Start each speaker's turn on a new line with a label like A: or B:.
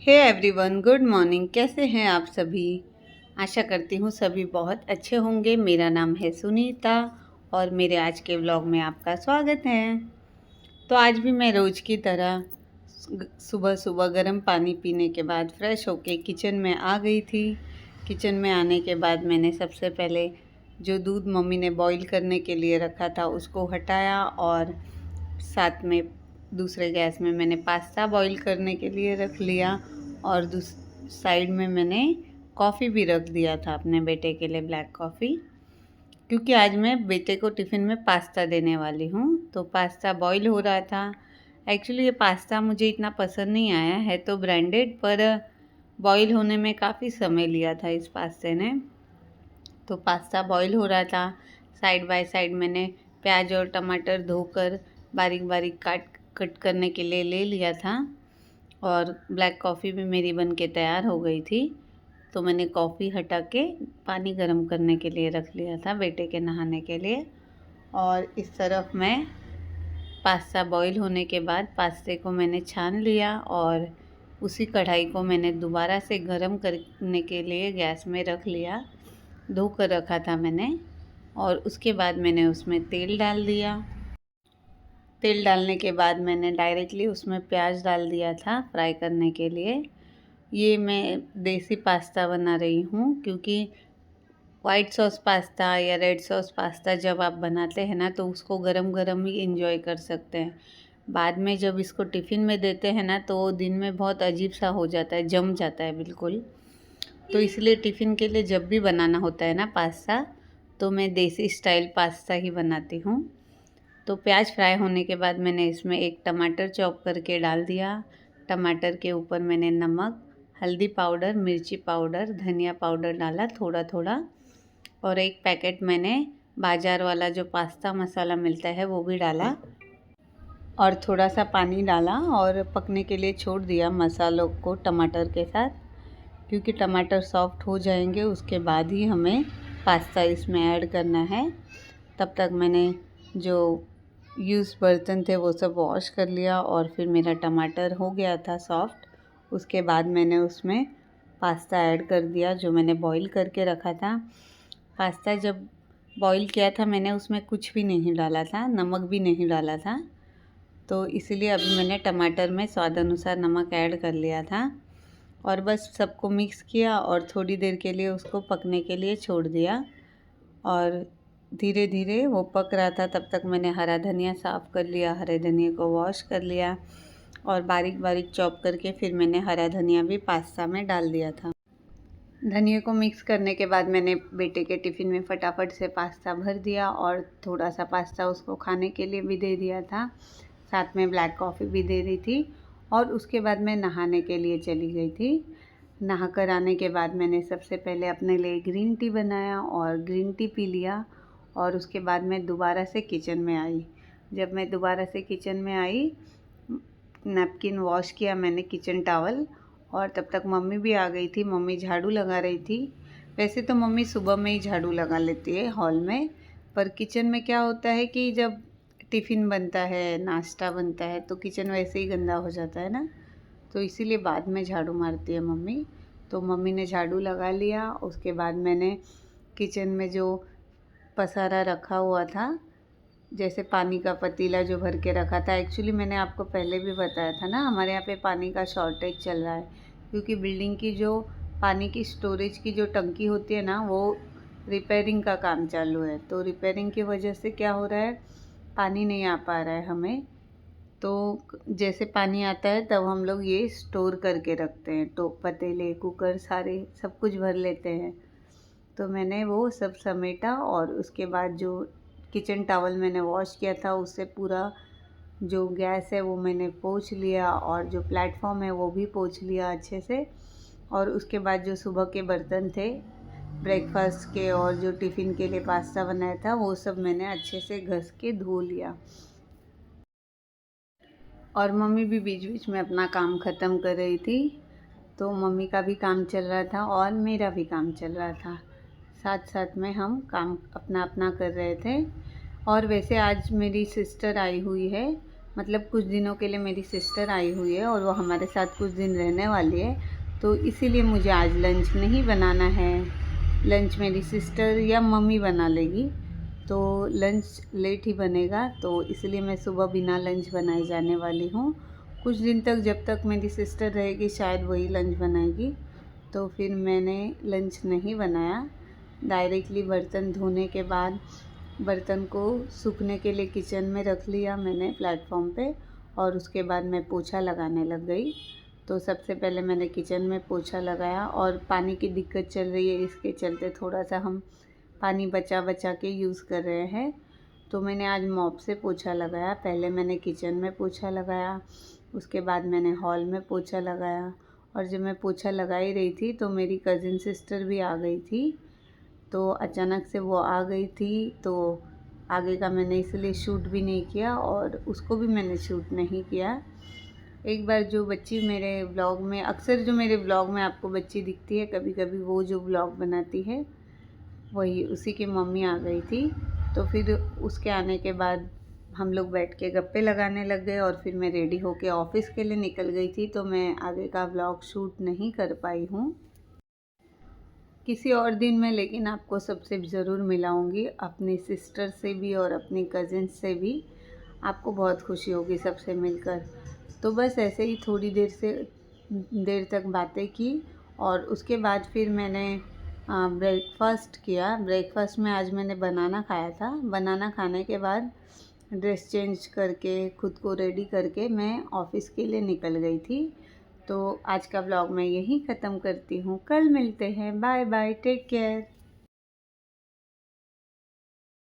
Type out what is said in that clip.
A: Hey everyone, good morning. कैसे हैं आप सभी? आशा करती हूँ सभी बहुत अच्छे होंगे। मेरा नाम है सुनीता और मेरे आज के व्लॉग में आपका स्वागत है। तो आज भी मैं रोज़ की तरह सुबह सुबह गर्म पानी पीने के बाद फ्रेश होके किचन में आ गई थी। किचन में आने के बाद मैंने सबसे पहले जो दूध मम्मी ने बॉईल करने के लिए रखा था उसको हटाया और साथ में दूसरे गैस में मैंने पास्ता बॉईल करने के लिए रख लिया और साइड में मैंने कॉफ़ी भी रख दिया था अपने बेटे के लिए, ब्लैक कॉफ़ी, क्योंकि आज मैं बेटे को टिफ़िन में पास्ता देने वाली हूँ। तो पास्ता बॉईल हो रहा था। एक्चुअली ये पास्ता मुझे इतना पसंद नहीं आया है, तो ब्रांडेड, पर बॉईल होने में काफ़ी समय लिया था इस पास्ते ने। तो पास्ता बॉईल हो रहा था। साइड बाय साइड मैंने प्याज और टमाटर धोकर बारीक बारीक कट करने के लिए ले लिया था और ब्लैक कॉफ़ी भी मेरी बन के तैयार हो गई थी। तो मैंने कॉफ़ी हटा के पानी गर्म करने के लिए रख लिया था बेटे के नहाने के लिए। और इस तरफ मैं पास्ता बॉईल होने के बाद पास्ते को मैंने छान लिया और उसी कढ़ाई को मैंने दोबारा से गर्म करने के लिए गैस में रख लिया। धो कर रखा था मैंने और उसके बाद मैंने उसमें तेल डाल दिया। तेल डालने के बाद मैंने डायरेक्टली उसमें प्याज डाल दिया था फ्राई करने के लिए। ये मैं देसी पास्ता बना रही हूँ, क्योंकि वाइट सॉस पास्ता या रेड सॉस पास्ता जब आप बनाते हैं ना तो उसको गरम गरम ही इंजॉय कर सकते हैं। बाद में जब इसको टिफ़िन में देते हैं ना तो दिन में बहुत अजीब सा हो जाता है, जम जाता है बिल्कुल। तो इसलिए टिफ़िन के लिए जब भी बनाना होता है ना पास्ता, तो मैं देसी स्टाइल पास्ता ही बनाती हूँ। तो प्याज फ्राई होने के बाद मैंने इसमें एक टमाटर चॉप करके डाल दिया। टमाटर के ऊपर मैंने नमक, हल्दी पाउडर, मिर्ची पाउडर, धनिया पाउडर डाला थोड़ा थोड़ा, और एक पैकेट मैंने बाज़ार वाला जो पास्ता मसाला मिलता है वो भी डाला और थोड़ा सा पानी डाला और पकने के लिए छोड़ दिया मसालों को टमाटर के साथ, क्योंकि टमाटर सॉफ्ट हो जाएंगे उसके बाद ही हमें पास्ता इसमें ऐड करना है। तब तक मैंने जो यूज़ बर्तन थे वो सब वॉश कर लिया और फिर मेरा टमाटर हो गया था सॉफ्ट। उसके बाद मैंने उसमें पास्ता ऐड कर दिया जो मैंने बॉईल करके रखा था। पास्ता जब बॉईल किया था मैंने उसमें कुछ भी नहीं डाला था, नमक भी नहीं डाला था, तो इसीलिए अभी मैंने टमाटर में स्वाद अनुसार नमक ऐड कर लिया था और बस सबको मिक्स किया और थोड़ी देर के लिए उसको पकने के लिए छोड़ दिया। और धीरे धीरे वो पक रहा था तब तक मैंने हरा धनिया साफ़ कर लिया, हरे धनिया को वॉश कर लिया और बारीक बारीक चॉप करके फिर मैंने हरा धनिया भी पास्ता में डाल दिया था। धनिया को मिक्स करने के बाद मैंने बेटे के टिफ़िन में फटाफट से पास्ता भर दिया और थोड़ा सा पास्ता उसको खाने के लिए भी दे दिया था। साथ में ब्लैक कॉफ़ी भी दे दी थी और उसके बाद मैं नहाने के लिए चली गई थी। नहा कर आने के बाद मैंने सबसे पहले अपने लिए ग्रीन टी बनाया और ग्रीन टी पी लिया और उसके बाद मैं दोबारा से किचन में आई। जब मैं दोबारा से किचन में आई, नैपकिन वॉश किया मैंने, किचन टॉवल, और तब तक मम्मी भी आ गई थी। मम्मी झाड़ू लगा रही थी। वैसे तो मम्मी सुबह में ही झाड़ू लगा लेती है हॉल में, पर किचन में क्या होता है कि जब टिफ़िन बनता है, नाश्ता बनता है, तो किचन वैसे ही गंदा हो जाता है ना, तो इसीलिए बाद में झाड़ू मारती है मम्मी। तो मम्मी ने झाड़ू लगा लिया। उसके बाद मैंने किचन में जो पसारा रखा हुआ था, जैसे पानी का पतीला जो भर के रखा था, एक्चुअली मैंने आपको पहले भी बताया था ना हमारे यहाँ पे पानी का शॉर्टेज चल रहा है, क्योंकि बिल्डिंग की जो पानी की स्टोरेज की जो टंकी होती है ना वो रिपेयरिंग का काम चालू है। तो रिपेयरिंग की वजह से क्या हो रहा है, पानी नहीं आ पा रहा है हमें। तो जैसे पानी आता है तब हम लोग ये स्टोर करके रखते हैं, तो पतीले, कुकर, सारे सब कुछ भर लेते हैं। तो मैंने वो सब समेटा और उसके बाद जो किचन टॉवल मैंने वॉश किया था उससे पूरा जो गैस है वो मैंने पोंछ लिया और जो प्लेटफॉर्म है वो भी पोंछ लिया अच्छे से। और उसके बाद जो सुबह के बर्तन थे ब्रेकफास्ट के और जो टिफ़िन के लिए पास्ता बनाया था वो सब मैंने अच्छे से घस के धो लिया। और मम्मी भी बीच बीच में अपना काम ख़त्म कर रही थी, तो मम्मी का भी काम चल रहा था और मेरा भी काम चल रहा था। साथ साथ में हम काम अपना अपना कर रहे थे। और वैसे आज मेरी सिस्टर आई हुई है, मतलब कुछ दिनों के लिए मेरी सिस्टर आई हुई है और वो हमारे साथ कुछ दिन रहने वाली है, तो इसीलिए मुझे आज लंच नहीं बनाना है। लंच मेरी सिस्टर या मम्मी बना लेगी, तो लंच लेट ही बनेगा, तो इसलिए मैं सुबह बिना लंच बनाए जाने वाली हूँ। कुछ दिन तक, जब तक मेरी सिस्टर रहेगी, शायद वही लंच बनाएगी, तो फिर मैंने लंच नहीं बनाया। डायरेक्टली बर्तन धोने के बाद बर्तन को सूखने के लिए किचन में रख लिया मैंने प्लेटफॉर्म पे, और उसके बाद मैं पोछा लगाने लग गई। तो सबसे पहले मैंने किचन में पोछा लगाया, और पानी की दिक्कत चल रही है, इसके चलते थोड़ा सा हम पानी बचा बचा के यूज़ कर रहे हैं। तो मैंने आज मॉप से पोछा लगाया। पहले मैंने किचन में पोछा लगाया, उसके बाद मैंने हॉल में पोछा लगाया। और जब मैं पोछा लगा ही रही थी तो मेरी कज़िन सिस्टर भी आ गई थी। तो अचानक से वो आ गई थी, तो आगे का मैंने इसलिए शूट भी नहीं किया और उसको भी मैंने शूट नहीं किया। एक बार जो बच्ची मेरे ब्लॉग में, अक्सर जो मेरे ब्लॉग में आपको बच्ची दिखती है कभी कभी, वो जो ब्लॉग बनाती है वही, उसी की मम्मी आ गई थी। तो फिर उसके आने के बाद हम लोग बैठ के गप्पे लगाने लग गए, और फिर मैं रेडी होके ऑफ़िस के लिए निकल गई थी, तो मैं आगे का ब्लॉग शूट नहीं कर पाई हूँ। किसी और दिन मैं लेकिन आपको सबसे ज़रूर मिलाऊंगी, अपनी सिस्टर से भी और अपनी कज़िन से भी। आपको बहुत खुशी होगी सबसे मिलकर। तो बस ऐसे ही थोड़ी देर तक बातें की, और उसके बाद फिर मैंने ब्रेकफ़ास्ट किया। ब्रेकफ़ास्ट में आज मैंने बनाना खाया था। बनाना खाने के बाद ड्रेस चेंज करके, खुद को रेडी करके मैं ऑफ़िस के लिए निकल गई थी। तो आज का ब्लॉग मैं यहीं ख़त्म करती हूँ। कल मिलते हैं। Bye bye, take care.